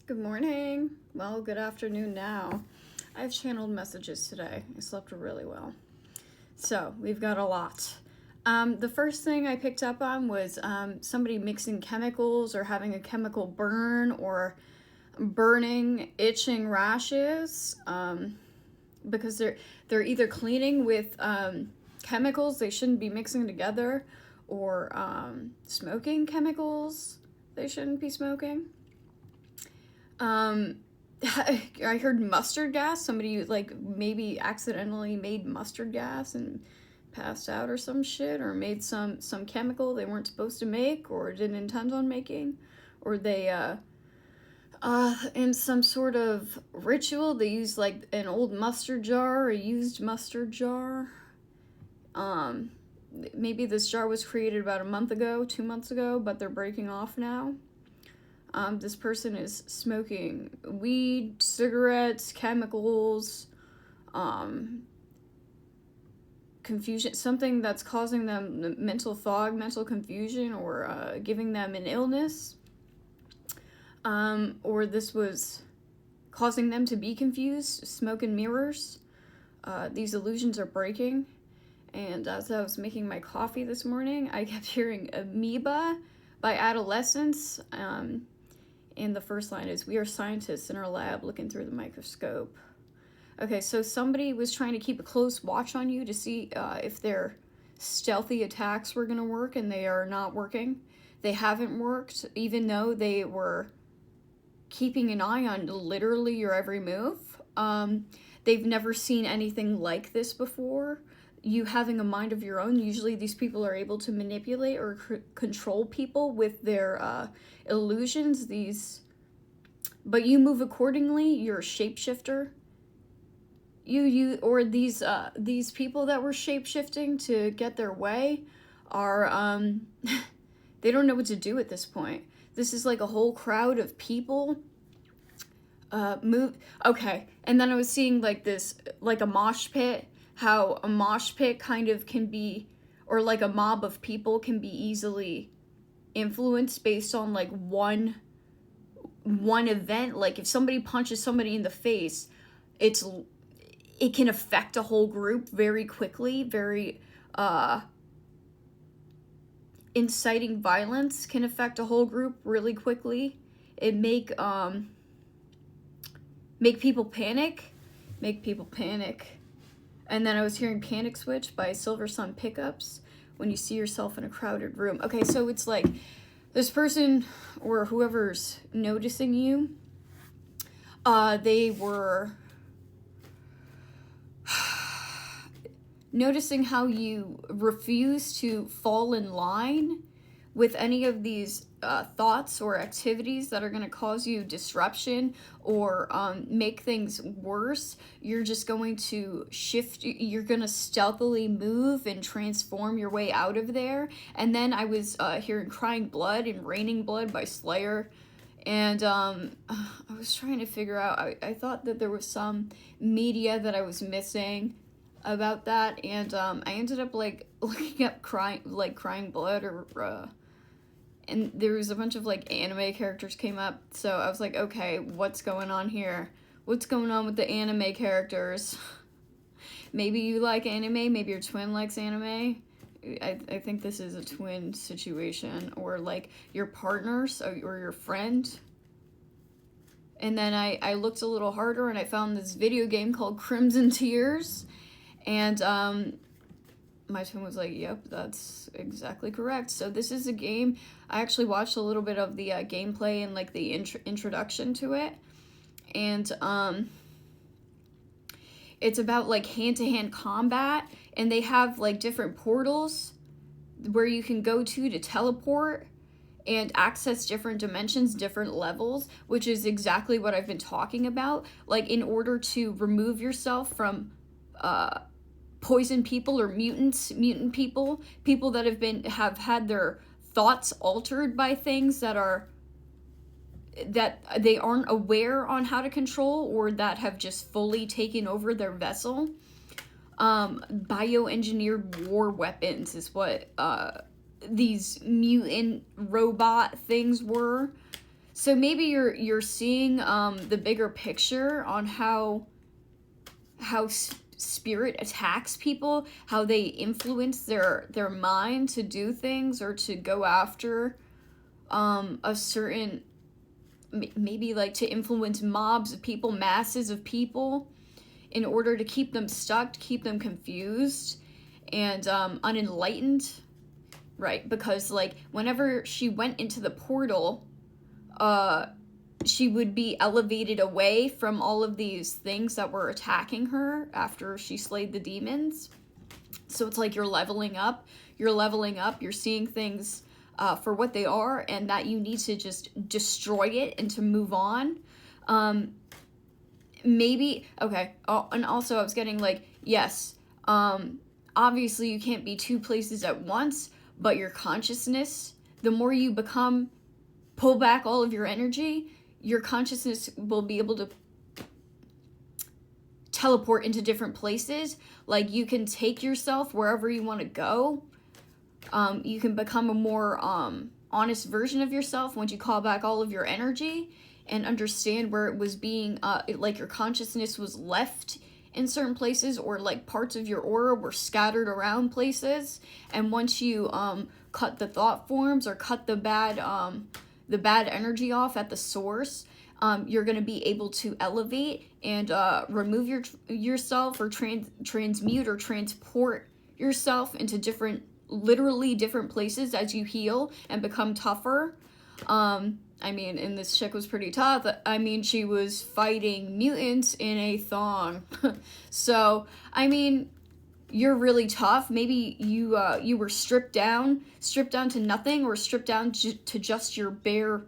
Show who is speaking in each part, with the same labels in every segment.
Speaker 1: Good morning. Well, good afternoon now. I've channeled messages today. I slept really well. So, we've got a lot. The first thing I picked up on was somebody mixing chemicals or having a chemical burn or burning, itching rashes because they're either cleaning with chemicals they shouldn't be mixing together or smoking chemicals they shouldn't be smoking. I heard mustard gas. Somebody maybe accidentally made mustard gas and passed out or some shit, or made some chemical they weren't supposed to make or didn't intend on making, or they in some sort of ritual they used like an old mustard jar, a used mustard jar. Maybe this jar was created about a month ago, 2 months ago, but they're breaking off now. This person is smoking weed, cigarettes, chemicals, confusion, something that's causing them mental fog, mental confusion, or giving them an illness. Or this was causing them to be confused, smoke and mirrors. These illusions are breaking. And as I was making my coffee this morning, I kept hearing Amoeba by Adolescence. And the first line is, "We are scientists in our lab looking through the microscope." Okay, so somebody was trying to keep a close watch on you to see if their stealthy attacks were going to work, and they are not working. They haven't worked, even though they were keeping an eye on literally your every move. They've never seen anything like this before. You having a mind of your own, usually these people are able to manipulate or control people with their illusions, but you move accordingly. You're a shapeshifter. These people that were shapeshifting to get their way are they don't know what to do at this point. This is like a whole crowd of people okay, and then I was seeing like this, like a mosh pit, how a mosh pit kind of can be, or like a mob of people can be easily influenced based on like one event. Like if somebody punches somebody in the face, it can affect a whole group very quickly. Very inciting violence can affect a whole group really quickly. It make people panic. And then I was hearing Panic Switch by Silver Sun Pickups, when you see yourself in a crowded room. Okay, so it's like this person or whoever's noticing you, they were noticing how you refuse to fall in line with any of these thoughts or activities that are going to cause you disruption or make things worse. You're just going to shift, you're going to stealthily move and transform your way out of there. And then I was hearing Crying Blood and Raining Blood by Slayer. And I was trying to figure out, I thought that there was some media that I was missing about that, and I ended up like looking up Crying Blood, or and there was a bunch of like anime characters came up, so I was like, okay, what's going on here? What's going on with the anime characters? Maybe you like anime, maybe your twin likes anime. I think this is a twin situation, or like your partners or your friend. And then I looked a little harder and I found this video game called Crimson Tears. And my twin was like, yep, that's exactly correct. So this is a game. I actually watched a little bit of the gameplay and like the introduction to it. And it's about like hand-to-hand combat. And they have like different portals where you can go to teleport and access different dimensions, different levels, which is exactly what I've been talking about. Like in order to remove yourself from poison people or mutant people that have had their thoughts altered by things that they aren't aware on how to control, or that have just fully taken over their vessel. Bioengineered war weapons is what these mutant robot things were. So maybe you're seeing the bigger picture on how spirit attacks people, how they influence their mind to do things or to go after a certain, maybe like to influence mobs of people, masses of people, in order to keep them stuck, to keep them confused and unenlightened, right? Because like whenever she went into the portal, she would be elevated away from all of these things that were attacking her after she slayed the demons. So it's like you're leveling up, you're seeing things for what they are, and that you need to just destroy it and to move on. Maybe, okay, and also I was getting like, yes, obviously you can't be two places at once, but your consciousness, the more you become, pull back all of your energy, your consciousness will be able to teleport into different places. Like you can take yourself wherever you want to go. You can become a more honest version of yourself once you call back all of your energy and understand where it was being, like your consciousness was left in certain places, or like parts of your aura were scattered around places. And once you cut the thought forms or cut the bad energy off at the source, you're going to be able to elevate and remove yourself or transmute or transport yourself into literally different places as you heal and become tougher. I mean, and this chick was pretty tough. I mean, she was fighting mutants in a thong. So, I mean, you're really tough. Maybe you were stripped down to nothing, or stripped down to just your bare.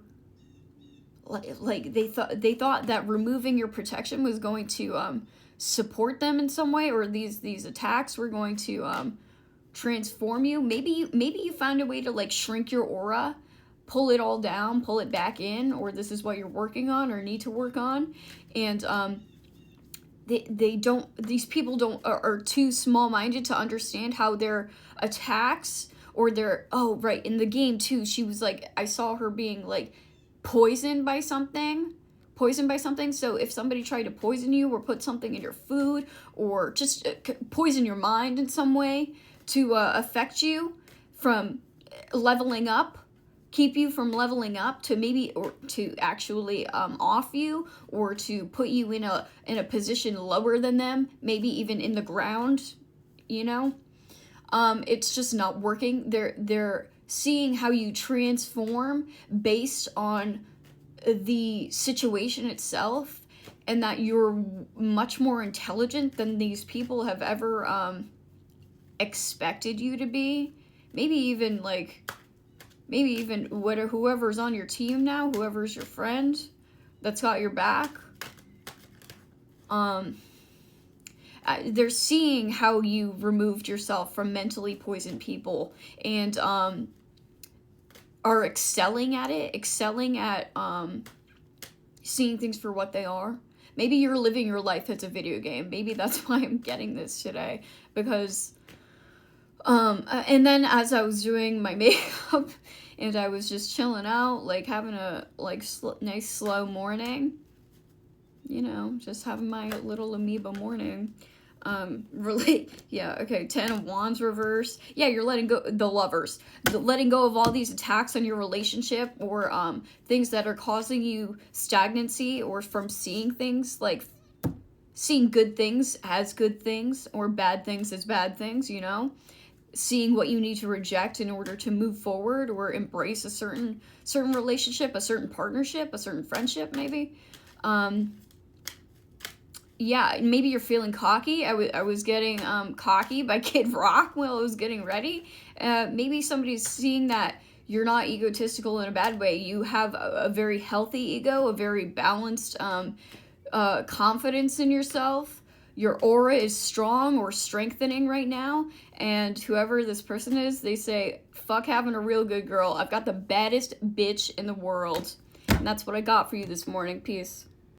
Speaker 1: Like they thought that removing your protection was going to support them in some way, or these attacks were going to transform you. Maybe you found a way to like shrink your aura, pull it all down, pull it back in, or this is what you're working on or need to work on. And these people are too small-minded to understand how their attacks or their, oh right, in the game too, she was like, I saw her being like poisoned by something. So if somebody tried to poison you or put something in your food or just poison your mind in some way to affect you from leveling up, keep you from leveling up, to maybe, or to actually off you, or to put you in a position lower than them, maybe even in the ground, you know, it's just not working. They're seeing how you transform based on the situation itself, and that you're much more intelligent than these people have ever expected you to be. Maybe even whoever's on your team now, whoever's your friend that's got your back, they're seeing how you removed yourself from mentally poisoned people, and are excelling at seeing things for what they are. Maybe you're living your life as a video game. Maybe that's why I'm getting this today, because and then as I was doing my makeup and I was just chilling out, like having a nice slow morning, you know, just having my little amoeba morning. Really, yeah, okay, 10 of Wands reverse. Yeah, you're letting go, letting go of all these attacks on your relationship, or things that are causing you stagnancy, or from seeing things, like seeing good things as good things, or bad things as bad things, you know? Seeing what you need to reject in order to move forward or embrace a certain relationship, a certain partnership, a certain friendship, maybe. Yeah, maybe you're feeling cocky. I was getting cocky by Kid Rock while I was getting ready. Maybe somebody's seeing that you're not egotistical in a bad way. You have a very healthy ego, a very balanced confidence in yourself. Your aura is strong or strengthening right now. And whoever this person is, they say, fuck having a real good girl. I've got the baddest bitch in the world. And that's what I got for you this morning. Peace.